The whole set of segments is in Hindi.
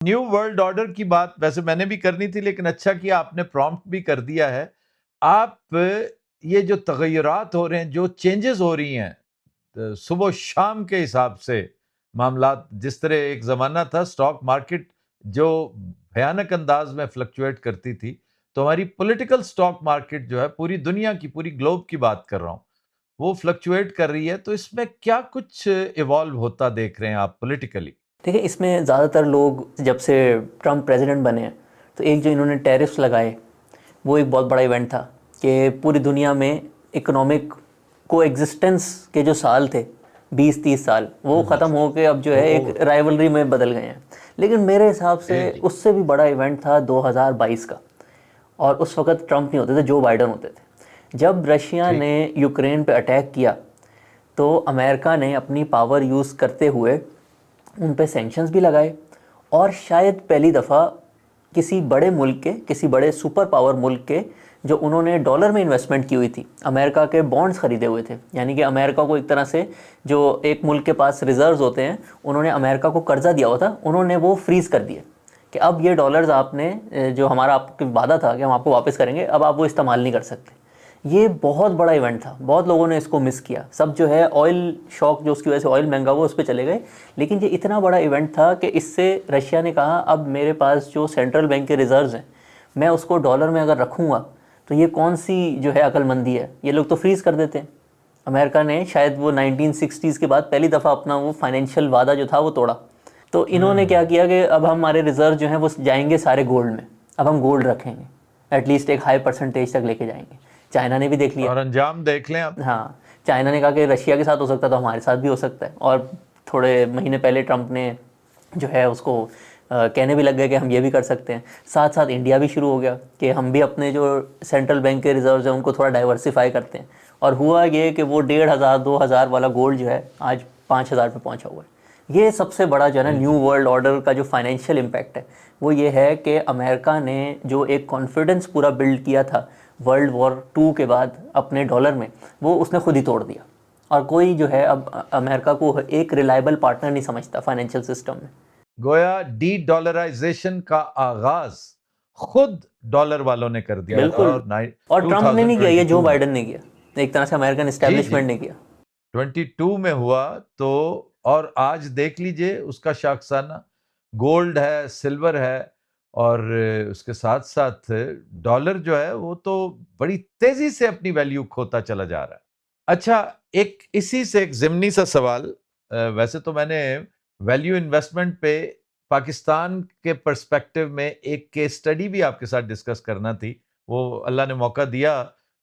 न्यू वर्ल्ड ऑर्डर की बात वैसे मैंने भी करनी थी, लेकिन अच्छा किया आपने प्रॉम्प्ट भी कर दिया है। आप ये जो तगय्युरात हो रहे हैं, जो चेंजेस हो रही हैं सुबह शाम के हिसाब से, मामलात जिस तरह एक ज़माना था स्टॉक मार्केट जो भयानक अंदाज में फ्लक्चुएट करती थी, तो हमारी पॉलिटिकल स्टॉक मार्केट जो है पूरी दुनिया की, पूरी ग्लोब की बात कर रहा हूँ, वो फ्लक्चुएट कर रही है। तो इसमें क्या कुछ इवॉल्व होता देख रहे हैं आप पॉलिटिकली? देखिए, इसमें ज़्यादातर लोग जब से ट्रम्प प्रेसिडेंट बने हैं तो एक जो इन्होंने टैरिफ्स लगाए वो एक बहुत बड़ा इवेंट था कि पूरी दुनिया में इकोनॉमिक को एग्जिस्टेंस के जो साल थे 20-30 साल वो ख़त्म हो के अब जो है एक राइवलरी में बदल गए हैं। लेकिन मेरे हिसाब से उससे भी बड़ा इवेंट था 2022 का, और उस वक्त ट्रम्प नहीं होते थे, जो बाइडन होते थे। जब रशिया ने यूक्रेन पे अटैक किया तो अमेरिका ने अपनी पावर यूज़ करते हुए उन पे सैंक्शंस भी लगाए, और शायद पहली दफ़ा किसी बड़े मुल्क के, किसी बड़े सुपर पावर मुल्क के, जो उन्होंने डॉलर में इन्वेस्टमेंट की हुई थी, अमेरिका के बॉन्ड्स खरीदे हुए थे, यानी कि अमेरिका को एक तरह से जो एक मुल्क के पास रिजर्व्स होते हैं, उन्होंने अमेरिका को कर्जा दिया हुआ था, उन्होंने वो फ्रीज़ कर दिए कि अब ये डॉलर्स आपने जो हमारा आपके वादा था कि हम आपको वापस करेंगे, अब आप वो इस्तेमाल नहीं कर सकते। ये बहुत बड़ा इवेंट था, बहुत लोगों ने इसको मिस किया। सब जो है ऑयल शॉक, जो उसकी वजह से ऑयल महंगा हुआ, उस पर चले गए। लेकिन ये इतना बड़ा इवेंट था कि इससे रशिया ने कहा अब मेरे पास जो सेंट्रल बैंक के रिजर्व्स हैं, मैं उसको डॉलर में अगर रखूँगा तो ये कौन सी जो है अक्लमंदी है, ये लोग तो फ्रीज़ कर देते हैं। अमेरिका ने शायद वो 1960s के बाद पहली दफ़ा अपना वो फाइनेंशियल वादा जो था वो तोड़ा। तो इन्होंने क्या किया कि अब हमारे रिजर्व जो हैं वो जाएंगे सारे गोल्ड में, अब हम गोल्ड रखेंगे, एटलीस्ट एक हाई परसेंटेज तक लेके जाएंगे। चाइना ने भी देख लिया, और अंजाम देख लें आप। हाँ, चाइना ने कहा कि रशिया के साथ हो सकता है तो हमारे साथ भी हो सकता है। और थोड़े महीने पहले ट्रम्प ने जो है उसको कहने भी लग गए कि हम ये भी कर सकते हैं। साथ साथ इंडिया भी शुरू हो गया कि हम भी अपने जो सेंट्रल बैंक के रिजर्व्स हैं उनको थोड़ा डाइवर्सिफाई करते हैं। और हुआ ये कि वो 1500-2000 वाला गोल्ड जो है आज 5000 पे पहुंचा हुआ है। ये सबसे बड़ा जो है ना न्यू वर्ल्ड ऑर्डर का जो फाइनेंशियल इम्पैक्ट है वो ये है कि अमेरिका ने जो एक कॉन्फिडेंस पूरा बिल्ड किया था वर्ल्ड वॉर 2 के बाद अपने डॉलर में, वो उसने खुद ही तोड़ दिया। और कोई जो है अब अमेरिका को एक रिलायबल पार्टनर नहीं समझता फाइनेंशियल सिस्टम में। गोया डी डॉलराइजेशन का आगाज खुद डॉलर वालों ने कर दिया। बिल्कुल। और और ट्रम्प ने नहीं किया, ये 2022 जो में, बाइडन ने किया, एक तरह से अमेरिकन जी जी, इस्टेब्लिशमेंट ने किया। 22 में हुआ। तो और आज देख लीजिए उसका शाखसाना गोल्ड है, सिल्वर है, और उसके साथ साथ डॉलर जो है वो तो बड़ी तेजी से अपनी वैल्यू खोता चला जा रहा है। अच्छा, एक इसी से एक ज़िमनी सा सवाल, वैसे तो मैंने वैल्यू इन्वेस्टमेंट पे पाकिस्तान के पर्सपेक्टिव में एक केस स्टडी भी आपके साथ डिस्कस करना थी, वो अल्लाह ने मौका दिया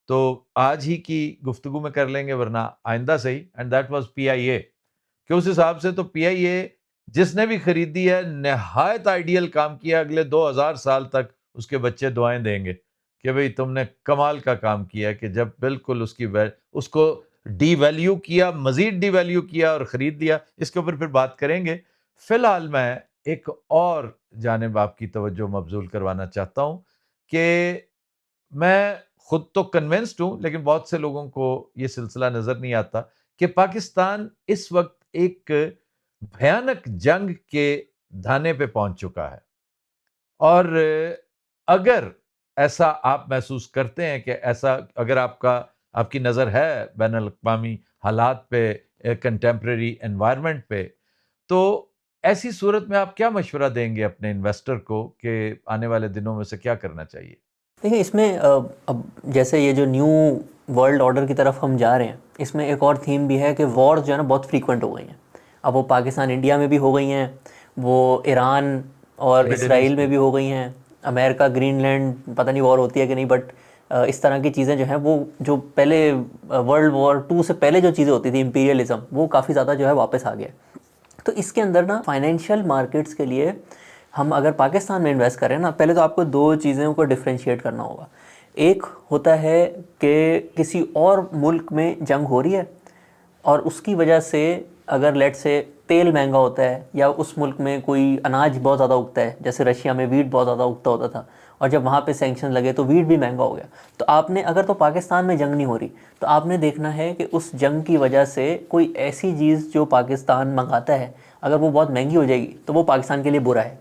तो आज ही की गुफ्तगू में कर लेंगे, वरना आइंदा सही। एंड दैट वाज पीआईए, कि उस हिसाब से तो पीआईए जिसने भी खरीदी है नहायत आइडियल काम किया, अगले 2000 साल तक उसके बच्चे दुआएं देंगे कि भाई तुमने कमाल का काम किया, कि जब बिल्कुल उसको डीवैल्यू किया, मजीद डीवैल्यू किया और खरीद लिया। इसके ऊपर फिर बात करेंगे। फिलहाल मैं एक और जानिब आपकी तवज्जो मबजूल करवाना चाहता हूं कि मैं खुद तो कन्विंस्ड हूं, लेकिन बहुत से लोगों को यह सिलसिला नजर नहीं आता कि पाकिस्तान इस वक्त एक भयानक जंग के धाने पे पहुंच चुका है। और अगर ऐसा आप महसूस करते हैं कि ऐसा अगर आपकी नज़र है बैनुल-अक़वामी हालात पे, कंटेम्परेरी एनवायरनमेंट पे, तो ऐसी सूरत में आप क्या मशवरा देंगे अपने इन्वेस्टर को कि आने वाले दिनों में से क्या करना चाहिए? देखिए, इसमें अब जैसे ये जो न्यू वर्ल्ड ऑर्डर की तरफ हम जा रहे हैं, इसमें एक और थीम भी है कि वॉर्स जो है ना बहुत फ्रीक्वेंट हो गई हैं। अब वो पाकिस्तान इंडिया में भी हो गई हैं, वो ईरान और मिडल इसराइल ईस्ट में में। भी हो गई हैं, अमेरिका ग्रीनलैंड पता नहीं वॉर होती है कि नहीं, बट इस तरह की चीज़ें जो हैं वो जो पहले वर्ल्ड वॉर 2 से पहले जो चीज़ें होती थी, इंपीरियलिज्म, वो काफ़ी ज़्यादा जो है वापस आ गया। तो इसके अंदर ना फाइनेंशियल मार्केट्स के लिए हम अगर पाकिस्तान में इन्वेस्ट करें ना, पहले तो आपको दो चीज़ों को डिफ्रेंशिएट करना होगा। एक होता है कि किसी और मुल्क में जंग हो रही है और उसकी वजह से अगर लेट से तेल महंगा होता है या उस मुल्क में कोई अनाज बहुत ज़्यादा उगता है, जैसे रशिया में वीट बहुत ज़्यादा उगता होता था, और जब वहाँ पे सैंक्शन लगे तो वीट भी महंगा हो गया। तो आपने अगर तो पाकिस्तान में जंग नहीं हो रही तो आपने देखना है कि उस जंग की वजह से कोई ऐसी चीज़ जो पाकिस्तान मंगाता है, अगर वो बहुत महंगी हो जाएगी तो वो पाकिस्तान के लिए बुरा है।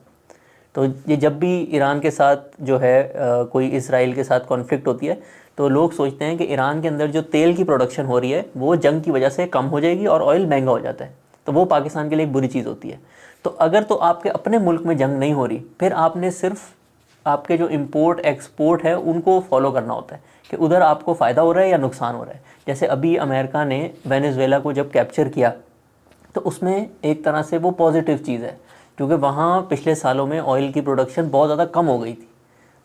तो ये जब भी ईरान के साथ जो है कोई इसराइल के साथ कॉन्फ्लिक्ट होती है तो लोग सोचते हैं कि ईरान के अंदर जो तेल की प्रोडक्शन हो रही है वो जंग की वजह से कम हो जाएगी और ऑयल महंगा हो जाता है, तो वो पाकिस्तान के लिए एक बुरी चीज़ होती है। तो अगर तो आपके अपने मुल्क में जंग नहीं हो रही, फिर आपने सिर्फ आपके जो इंपोर्ट एक्सपोर्ट है उनको फॉलो करना होता है कि उधर आपको फ़ायदा हो रहा है या नुकसान हो रहा है। जैसे अभी अमेरिका ने वेनेजुएला को जब कैप्चर किया तो उसमें एक तरह से वो पॉजिटिव चीज़ है, क्योंकि वहाँ पिछले सालों में ऑयल की प्रोडक्शन बहुत ज़्यादा कम हो गई थी।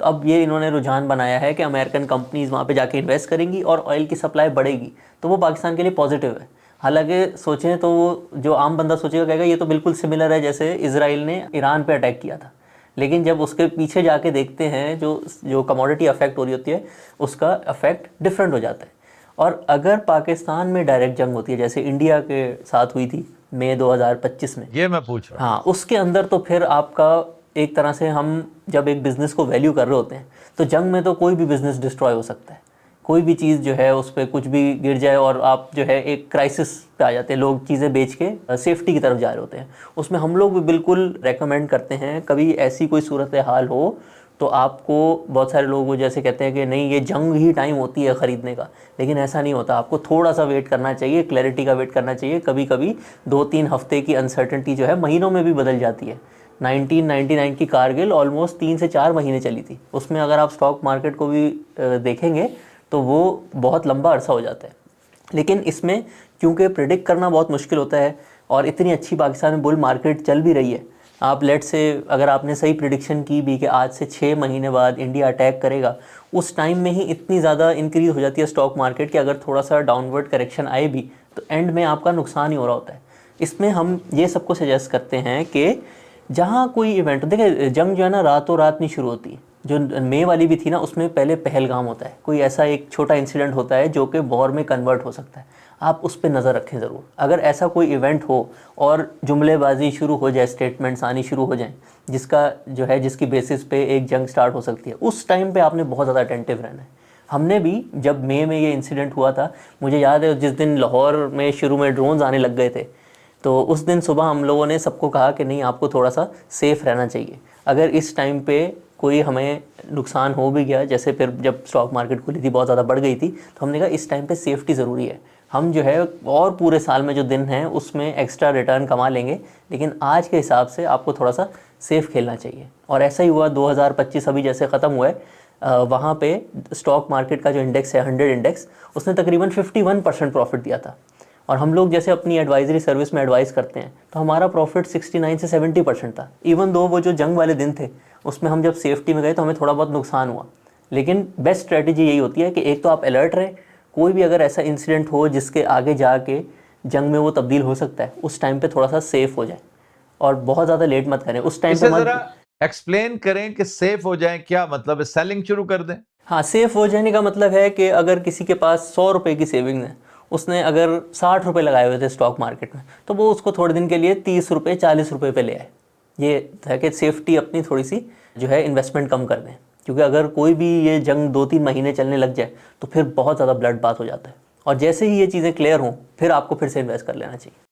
तो अब ये इन्होंने रुझान बनाया है कि अमेरिकन कंपनीज़ वहाँ पे जाके इन्वेस्ट करेंगी और ऑयल की सप्लाई बढ़ेगी, तो वो पाकिस्तान के लिए पॉजिटिव है। हालांकि सोचें तो वो जो आम बंदा सोचेगा कहेगा ये तो बिल्कुल सिमिलर है जैसे इजराइल ने ईरान पे अटैक किया था, लेकिन जब उसके पीछे जाके देखते हैं जो कमोडिटी अफेक्ट हो रही होती है उसका अफेक्ट डिफरेंट हो जाता है। और अगर पाकिस्तान में डायरेक्ट जंग होती है जैसे इंडिया के साथ हुई थी मई 2025 में, ये मैं पूछ रहा हूँ, हाँ, उसके अंदर तो फिर आपका एक तरह से हम जब एक बिज़नेस को वैल्यू कर रहे होते हैं तो जंग में तो कोई भी बिज़नेस डिस्ट्रॉय हो सकता है, कोई भी चीज़ जो है उस पर कुछ भी गिर जाए और आप जो है एक क्राइसिस पे आ जाते हैं, लोग चीज़ें बेच के सेफ्टी की तरफ जा रहे होते हैं। उसमें हम लोग भी बिल्कुल रेकमेंड करते हैं कभी ऐसी कोई सूरत हाल हो तो आपको, बहुत सारे लोग वो जैसे कहते हैं कि नहीं ये जंग ही टाइम होती है ख़रीदने का, लेकिन ऐसा नहीं होता। आपको थोड़ा सा वेट करना चाहिए, क्लैरिटी का वेट करना चाहिए। कभी कभी 2-3 हफ्ते की अनसर्टेनिटी जो है महीनों में भी बदल जाती है। 1999 की कारगिल ऑलमोस्ट 3 से 4 महीने चली थी, उसमें अगर आप स्टॉक मार्केट को भी देखेंगे तो वो बहुत लंबा अरसा हो जाता है। लेकिन इसमें क्योंकि प्रिडिक्ट करना बहुत मुश्किल होता है और इतनी अच्छी पाकिस्तान में बुल मार्केट चल भी रही है, आप लेट से अगर आपने सही प्रिडिक्शन की भी कि आज से 6 महीने बाद इंडिया अटैक करेगा, उस टाइम में ही इतनी ज़्यादा इंक्रीज़ हो जाती है स्टॉक मार्केट कि अगर थोड़ा सा डाउनवर्ड करेक्शन आए भी तो एंड में आपका नुकसान ही हो रहा होता है। इसमें हम ये सबको सजेस्ट करते हैं कि जहाँ कोई इवेंट, देखिए जंग जो है ना रातों रात नहीं शुरू होती। जो मई वाली भी थी ना उसमें पहले पहलगाम होता है, कोई ऐसा एक छोटा इंसिडेंट होता है जो कि वॉर में कन्वर्ट हो सकता है, आप उस पर नज़र रखें ज़रूर। अगर ऐसा कोई इवेंट हो और जुमलेबाजी शुरू हो जाए, स्टेटमेंट्स आनी शुरू हो जाएं जिसका जो है जिसकी बेसिस पे एक जंग स्टार्ट हो सकती है, उस टाइम पे आपने बहुत ज़्यादा अटेंटिव रहना है। हमने भी जब मई में ये इंसिडेंट हुआ था, मुझे याद है जिस दिन लाहौर में शुरू में ड्रोन्स आने लग गए थे, तो उस दिन सुबह हम लोगों ने सबको कहा कि नहीं आपको थोड़ा सा सेफ़ रहना चाहिए। अगर इस टाइम पे कोई हमें नुकसान हो भी गया, जैसे फिर जब स्टॉक मार्केट खुली थी बहुत ज़्यादा बढ़ गई थी, तो हमने कहा इस टाइम पे सेफ्टी ज़रूरी है। हम जो है और पूरे साल में जो दिन हैं उसमें एक्स्ट्रा रिटर्न कमा लेंगे, लेकिन आज के हिसाब से आपको थोड़ा सा सेफ़ खेलना चाहिए। और ऐसा ही हुआ 2025 अभी जैसे ख़त्म हुआ है, वहाँ पे स्टॉक मार्केट का जो इंडेक्स है 100 इंडेक्स, उसने तकरीबन 51% प्रॉफिट दिया था। और हम लोग जैसे अपनी एडवाइजरी सर्विस में एडवाइस करते हैं तो हमारा प्रॉफिट 69 से 70% था। इवन दो वो जो जंग वाले दिन थे उसमें हम जब सेफ्टी में गए तो हमें थोड़ा बहुत नुकसान हुआ, लेकिन बेस्ट स्ट्रेटजी यही होती है कि एक तो आप अलर्ट रहें, कोई भी अगर ऐसा इंसिडेंट हो जिसके आगे जाके जंग में वो तब्दील हो सकता है, उस टाइम पे थोड़ा सा सेफ हो जाए और बहुत ज़्यादा लेट मत करें उस टाइम पे। मत एक्सप्लेन करें कि सेफ हो जाए, क्या मतलब है? सेलिंग शुरू कर दें? हाँ, सेफ हो जाने का मतलब है कि अगर किसी के पास 100 रुपये की सेविंग है, उसने अगर 60 रुपये लगाए हुए थे स्टॉक मार्केट में, तो वो उसको थोड़े दिन के लिए 30 रुपये 40 रुपये पे ले आए। ये है कि सेफ्टी अपनी थोड़ी सी जो है इन्वेस्टमेंट कम कर दें, क्योंकि अगर कोई भी ये जंग 2-3 महीने चलने लग जाए तो फिर बहुत ज़्यादा ब्लड बाथ हो जाता है, और जैसे ही ये चीज़ें क्लियर हों फिर आपको फिर से इन्वेस्ट कर लेना चाहिए।